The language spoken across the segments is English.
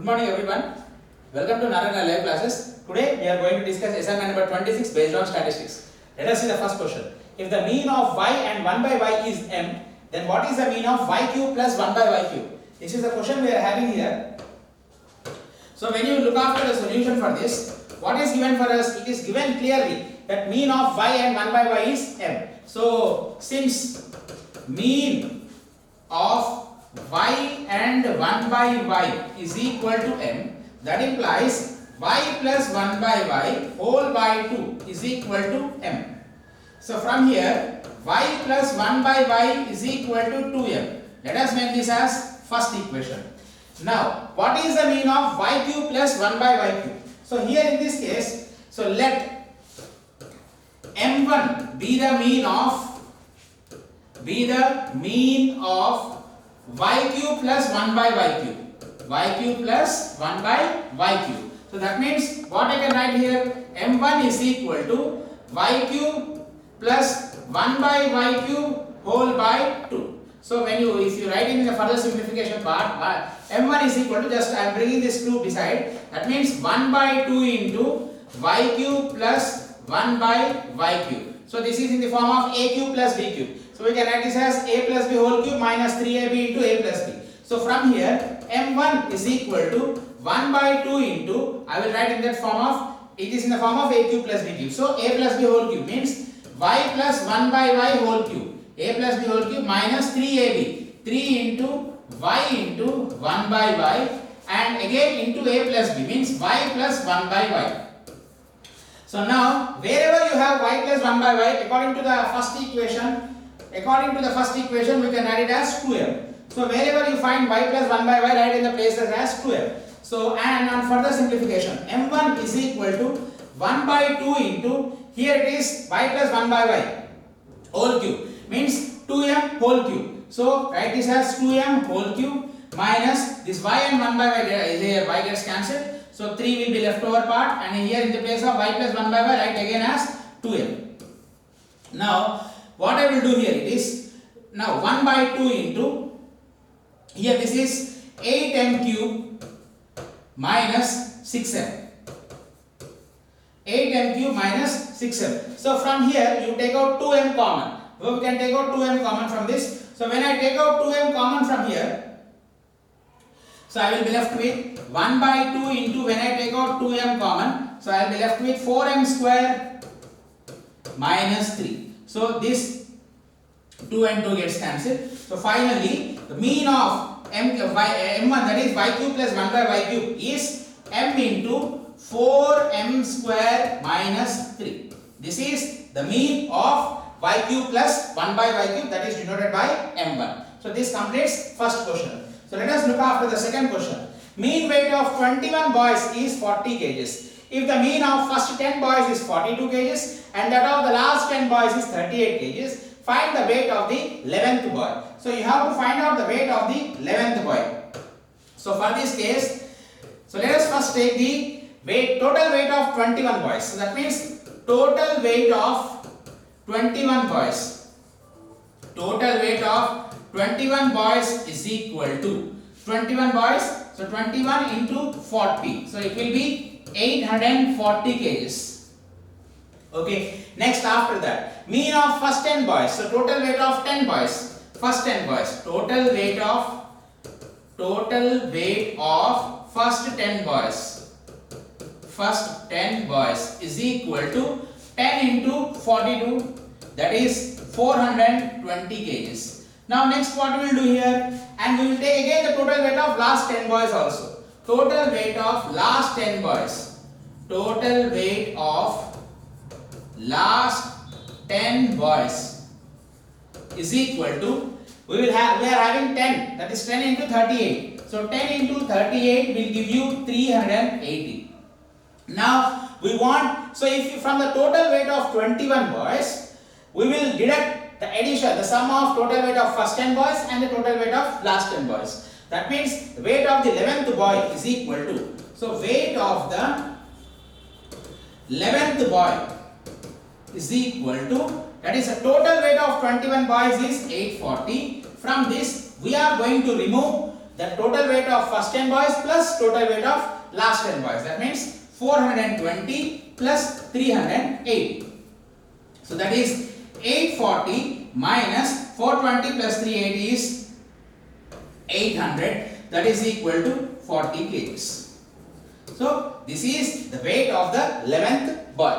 Good morning everyone. Welcome to Narayana Live Classes. Today we are going to discuss assignment number 26 based on statistics. Let us see the first question. If the mean of y and 1 by y is m, then what is the mean of y cube plus 1 by y cube? This is the question we are having here. So when you look after the solution for this, what is given for us? It is given clearly that mean of y and 1 by y is m. So since mean of y and 1 by y is equal to m, that implies y plus 1 by y whole by 2 is equal to m. So from here y plus 1 by y is equal to 2m. Let us make this as first equation. Now what is the mean of y cube plus 1 by y cube? So here in this case, so let m1 be the mean of y cube plus 1 by y cube. Y cube plus 1 by y cube. So that means what I can write here, m1 is equal to y cube plus 1 by y cube whole by 2. So when if you write in the further simplification part, m1 is equal to, just I am bringing this 2 beside, that means 1 by 2 into y cube plus 1 by y cube. So this is in the form of a cube plus b cube. So we can write this as a plus b whole cube minus 3ab into a plus b. So from here m1 is equal to 1 by 2 into, I will write in that form of, it is in the form of a cube plus b cube. So a plus b whole cube means y plus 1 by y whole cube. A plus b whole cube minus 3ab. 3 into y into 1 by y and again into a plus b means y plus 1 by y. So now wherever you have y plus 1 by y, according to the first equation we can write it as 2m. So wherever you find y plus 1 by y, write in the places as 2m. So and on further simplification, m1 is equal to 1 by 2 into, here it is y plus 1 by y whole cube means 2m whole cube. So write this as 2m whole cube minus this y and 1 by y, here y gets cancelled. So 3 will be left over part and here in the place of y plus 1 by y, write again as 2m. Now what I will do here, it is now 1 by 2 into, here this is 8m cube minus 6m. 8m cube minus 6m. So from here you take out 2m common. So we can take out 2m common from this. So when I take out 2m common from here, so I will be left with 1 by 2 into, when I take out 2m common, so I will be left with 4m square minus 3. So this 2 and 2 gets cancelled. So finally the mean of m1, that is y cube plus 1 by y cube, is m into 4m square minus 3. This is the mean of y cube plus 1 by y cube, that is denoted by m1. So this completes first question. So let us look after the second question. Mean weight of 21 boys is 40 kgs. If the mean of first 10 boys is 42 kgs and that of the last 10 boys is 38 kgs, find the weight of the 11th boy. So you have to find out the weight of the 11th boy. So for this case, so let us first take the total weight of 21 boys. So that means total weight of 21 boys. Total weight of 21 boys is equal to 21 boys. So 21 into 40. So it will be 840 kgs. Okay. Next after that, mean of first 10 boys. So total weight of 10 boys. First 10 boys. Total weight of first 10 boys. First 10 boys is equal to 10 into 42. That is 420 kgs. Now next what we will do here, and we will take again the total weight of last 10 boys also. Total weight of last 10 boys. Total weight of last 10 boys is equal to, we are having 10, that is 10 into 38. So 10 into 38 will give you 380. Now we want, so if from the total weight of 21 boys, we will deduct the addition, the sum of total weight of first 10 boys and the total weight of last 10 boys. That means the weight of the 11th boy is equal to, so weight of the 11th boy is equal to, that is the total weight of 21 boys is 840. From this we are going to remove the total weight of first 10 boys plus total weight of last 10 boys. That means 420 plus 380. So that is 840 minus 420 plus 380 is 800. That is equal to 40 kgs. So this is the weight of the 11th boy.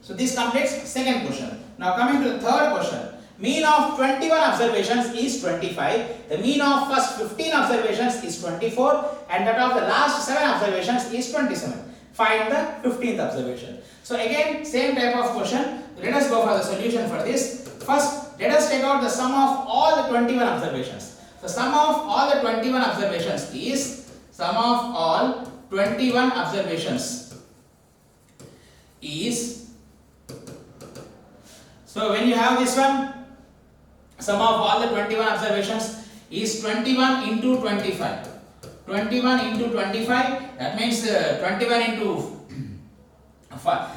So this completes second question. Now coming to the third question. Mean of 21 observations is 25. The mean of first 15 observations is 24 and that of the last 7 observations is 27. Find the 15th observation. So again same type of question. Let us go for the solution for this. First let us take out the sum of all the 21 observations. The sum of all the 21 observations is sum of all 21 observations is, so when you have this one, sum of all the 21 observations is 21 into 25. 21 into 25, that means 21 into 5.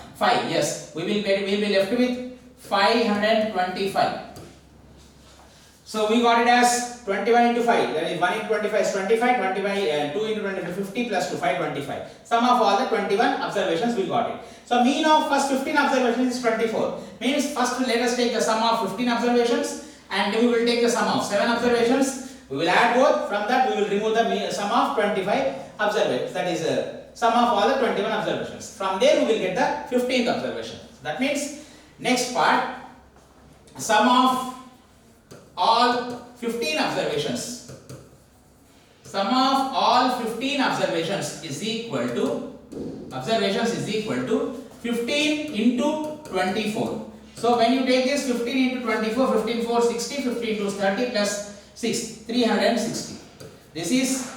Yes, we will be left with 525. So we got it as 21 into 5, that is 1 into 25 is 25, 2 into 25 50 plus 2, 525. Sum of all the 21 observations we got it. So mean of first 15 observations is 24. Means first let us take the sum of 15 observations and we will take the sum of 7 observations. We will add both, from that we will remove the sum of 25 observations. That is sum of all the 21 observations. From there we will get the 15th observation. That means next part, sum of all 15 observations. Sum of all 15 observations is equal to 15 into 24. So when you take this 15 into 24, 15 4 60, 15 2 30 plus 6 360. This is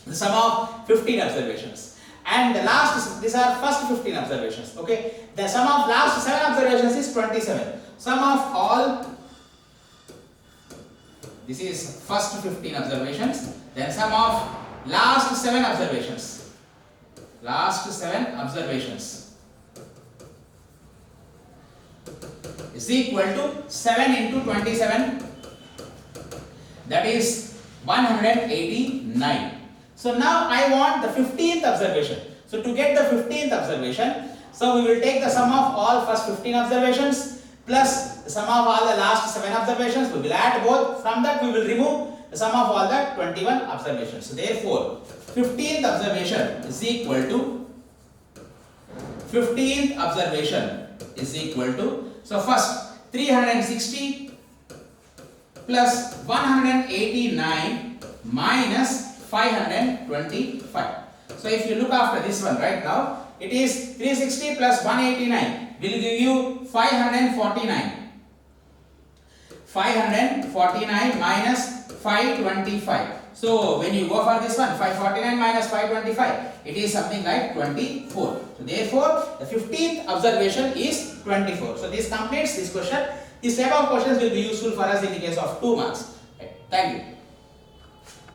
the sum of 15 observations. And the last, these are first 15 observations. Okay, the sum of last 7 observations is 27. Sum of all, this is first 15 observations, then sum of last 7 observations. Last 7 observations is equal to 7 into 27, that is 189. So now I want the 15th observation. So to get the 15th observation, so we will take the sum of all first 15 observations plus the sum of all the last 7 observations. We will add both. From that we will remove the sum of all the 21 observations. So therefore 15th observation is equal to 15th observation is equal to, so first 360 plus 189 minus 525. So if you look after this one right now, it is 360 plus 189 will give you 549. 549 minus 525. So when you go for this one, 549 minus 525, it is something like 24. So therefore the 15th observation is 24. So this completes this question. This type of questions will be useful for us in the case of 2 marks. Thank you.